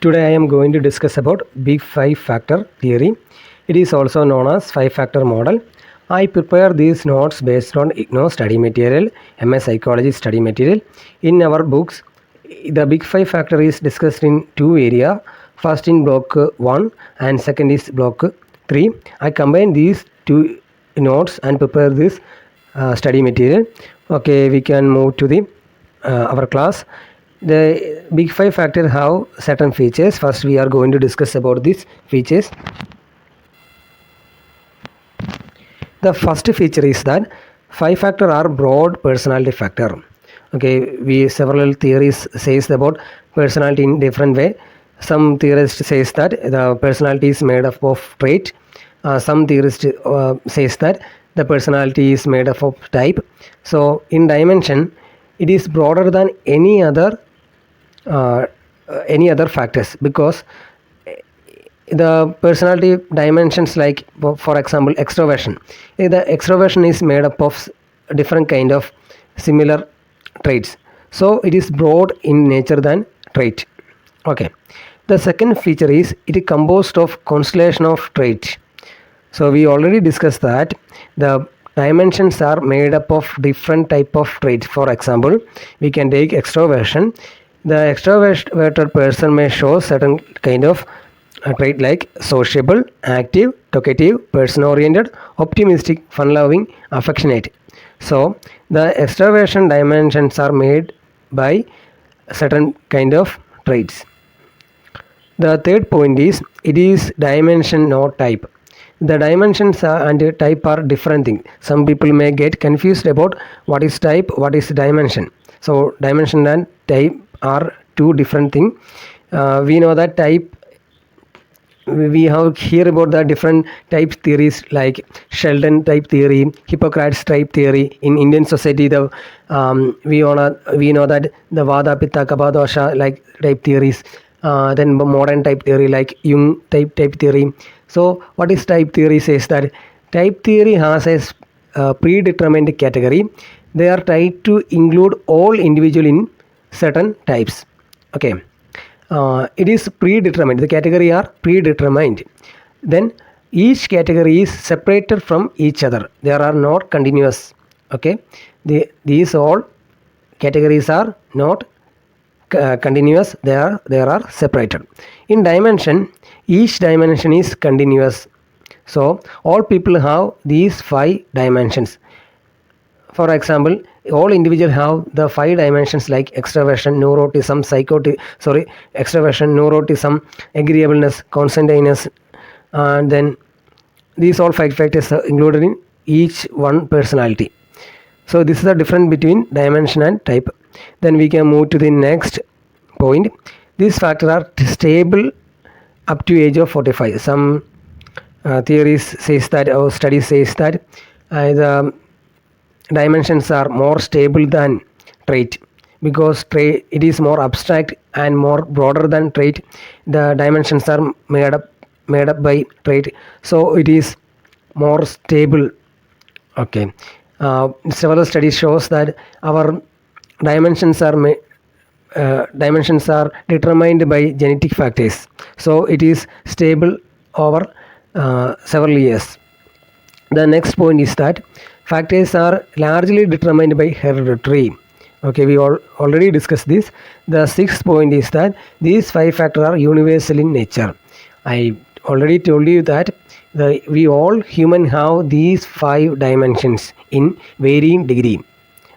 Today I am going to discuss about Big Five Factor Theory. It is also known as Five Factor Model. I prepare these notes based on IGNOU study material, MS Psychology study material. In our books, the Big Five Factor is discussed in two areas. First in block 1 and second is block 3. I combine these two notes and prepare this study material. Okay, we can move to the our class. The Big Five Factor have certain features. First we are going to discuss about these features. The first feature is that five factor are broad personality factor. Okay, we several theories says about personality in different way. Some theorists says that the personality is made up of trait. Some theorist says that the personality is made up of type. So in dimension, it is broader than any other factors, because the personality dimensions, like for example extroversion, the extroversion is made up of different kind of similar traits, so it is broad in nature than trait. Okay, the second feature is it is composed of constellation of traits. So we already discussed that the dimensions are made up of different type of traits. For example, we can take extroversion. The extroverted person may show certain kind of trait like sociable, active, talkative, person-oriented, optimistic, fun-loving, affectionate. So the extroversion dimensions are made by certain kind of traits. The third point is it is dimension, not type. The dimensions and type are different things. Some people may get confused about what is type, what is dimension. So dimension and type are two different things. We know that type, we have hear about the different type theories like Sheldon type theory, Hippocrates type theory. In Indian society, the we know that the Vada Pitta Kapha Dosha like type theories. Then modern type theory like Jung type theory. So what is type theory says that type theory has a predetermined category. They are tried to include all individual in certain types. Okay, it is predetermined. The category are predetermined. Then each category is separated from each other. They are not continuous. Okay, these all categories are not continuous. They are separated. In dimension, each dimension is continuous. So all people have these five dimensions. For example, all individuals have the five dimensions like extroversion, neuroticism, extroversion, neuroticism, agreeableness, conscientiousness, and then these all five factors are included in each one personality. So this is the difference between dimension and type. Then we can move to the next point. These factors are stable up to age of 45. Some theories says that, or studies says that the dimensions are more stable than trait, because trait it is more abstract and more broader than trait. The dimensions are made up by trait, so it is more stable. Okay, several studies shows that our dimensions are determined by genetic factors, so it is stable over several years. The next point is that factors are largely determined by hereditary. Okay, we already discussed this. The sixth point is that these five factors are universal in nature. I already told you that we all human have these five dimensions in varying degree.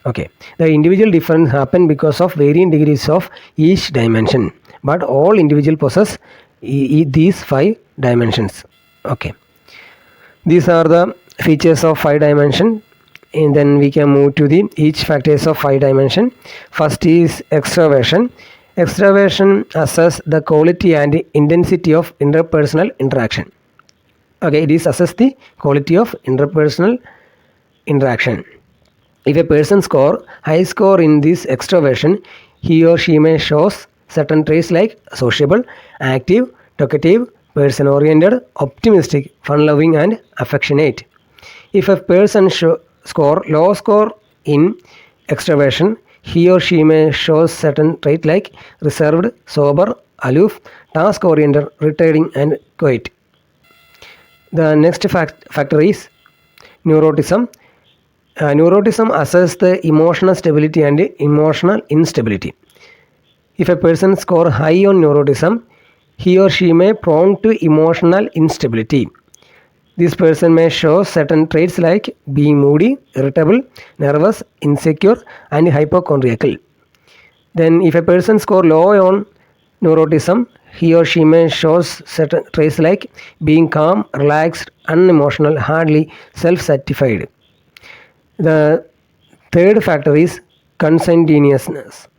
Okay, the individual difference happen because of varying degrees of each dimension, but all individual possess these five dimensions. Okay, these are the features of five dimension, and then we can move to the each factors of five dimension. First is extroversion. Extroversion assess the quality and intensity of interpersonal interaction. Okay, it is assess the quality of interpersonal interaction. If a person score high score in this extroversion, he or she may shows certain traits like sociable, active, talkative, person-oriented, optimistic, fun-loving, and affectionate. If a person score low score in extroversion, he or she may show certain traits like reserved, sober, aloof, task-oriented, retiring, and quiet. The next factor is neuroticism. Neuroticism assesses the emotional stability and emotional instability. If a person scores high on neuroticism, he or she may prone to emotional instability. This person may show certain traits like being moody, irritable, nervous, insecure, and hypochondriacal. Then if a person scores low on neuroticism, he or she may show certain traits like being calm, relaxed, unemotional, hardly self-satisfied. The third factor is conscientiousness.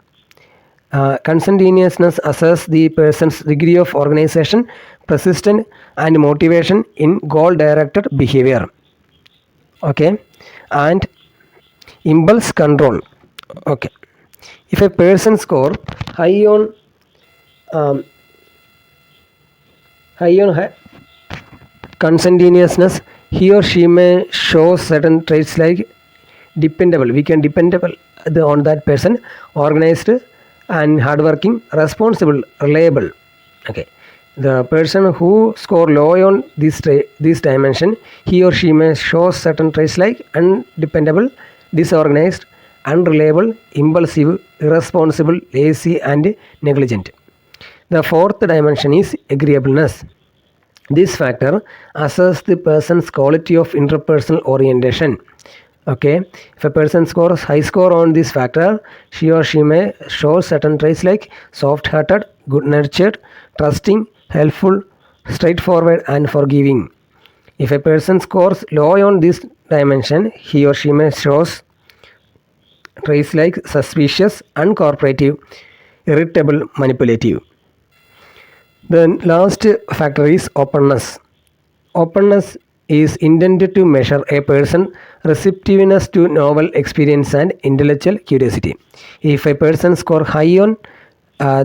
Conscientiousness assesses the person's degree of organization, persistence, and motivation in goal-directed behavior. Okay, and impulse control. Okay, if a person score high on conscientiousness, he or she may show certain traits like dependable. We can dependable on that person, organized and hardworking, responsible, reliable. Okay, the person who score low on this dimension, he or she may show certain traits like undependable, disorganized, unreliable, impulsive, irresponsible, lazy, and negligent. The fourth dimension is agreeableness. This factor assesses the person's quality of interpersonal orientation. Okay, if a person scores high score on this factor, she or she may show certain traits like soft-hearted, good-natured, trusting, helpful, straightforward, and forgiving. If a person scores low on this dimension, he or she may show traits like suspicious, uncooperative, irritable, manipulative. The last factor is openness. Openness is intended to measure a person's receptiveness to novel experience and intellectual curiosity. If a person scores high on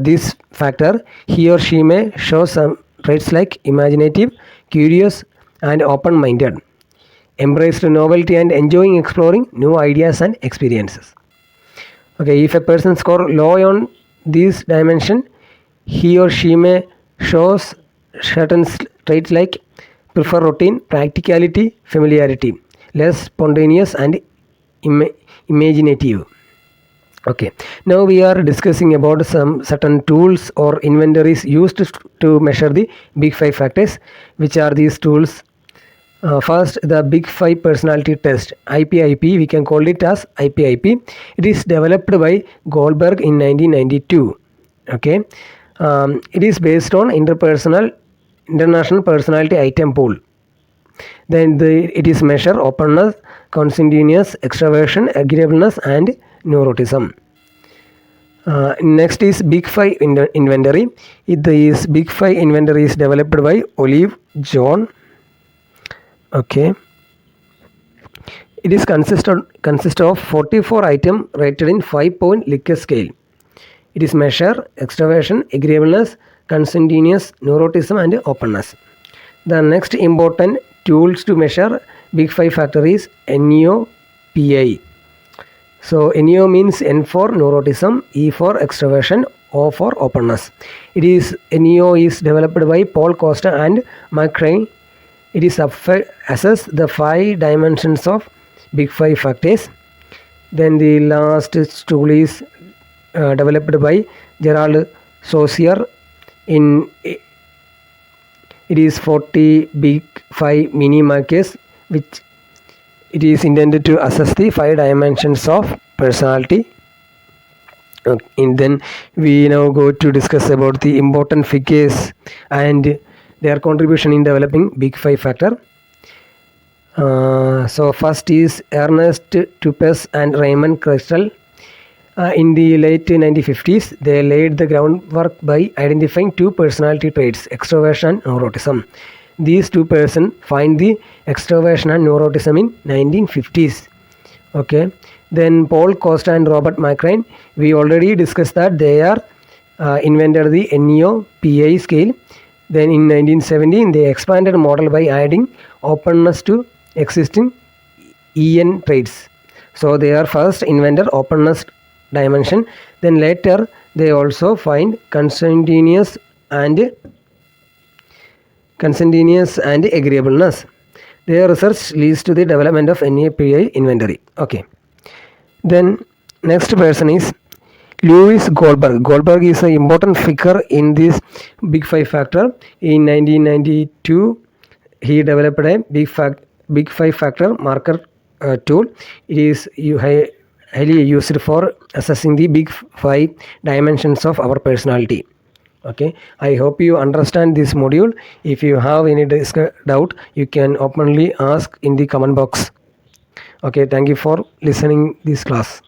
this factor, he or she may show some traits like imaginative, curious, and open-minded, embrace novelty and enjoying exploring new ideas and experiences. Okay, if a person scores low on this dimension, he or she may show certain traits like prefer routine, practicality, familiarity, less spontaneous, and imaginative. Okay, now we are discussing about some certain tools or inventories used to measure the Big Five factors. Which are these tools? First, the Big Five personality test, IPIP. We can call it as IPIP. It is developed by Goldberg in 1992. Okay, it is based on International Personality Item Pool. Then it is measure openness, conscientiousness, extraversion, agreeableness, and neuroticism. Next is Big Five inventory. This Big Five inventory is developed by Olive John. Okay, it is consist of 44 items rated in 5-point Likert scale. It is measure extraversion, agreeableness, conscientiousness, neuroticism, and openness. The next important tools to measure Big Five factor is NEO-PI. So NEO means N for neuroticism, E for extraversion, O for openness. NEO is developed by Paul Costa and Mark Crane. It is assess the 5 dimensions of Big Five factors. Then the last tool is developed by Gerald Saussure. It is 40 Big Five mini markers, which it is intended to assess the 5 dimensions of personality. And then we now go to discuss about the important figures and their contribution in developing Big Five factor. So first is Ernest Tupes and Raymond Kurzweil. In the late 1950s, they laid the groundwork by identifying 2 personality traits, extroversion and neuroticism. These 2 persons find the extroversion and neuroticism in 1950s. Okay. Then Paul Costa and Robert McCrane, we already discussed that they are invented the NEO-PI scale. Then in 1917, they expanded the model by adding openness to existing EN traits. So they are first invented openness dimension. Then later they also find consentaneous and agreeableness. Their research leads to the development of NAPI inventory. Okay. Then next person is Louis Goldberg. Goldberg is an important figure in this Big Five factor. In 1992, he developed a Big Five factor marker tool. It is highly used for assessing the Big Five dimensions of our personality. Okay, I hope you understand this module. If you have any doubt, you can openly ask in the comment box. Okay, thank you for listening this class.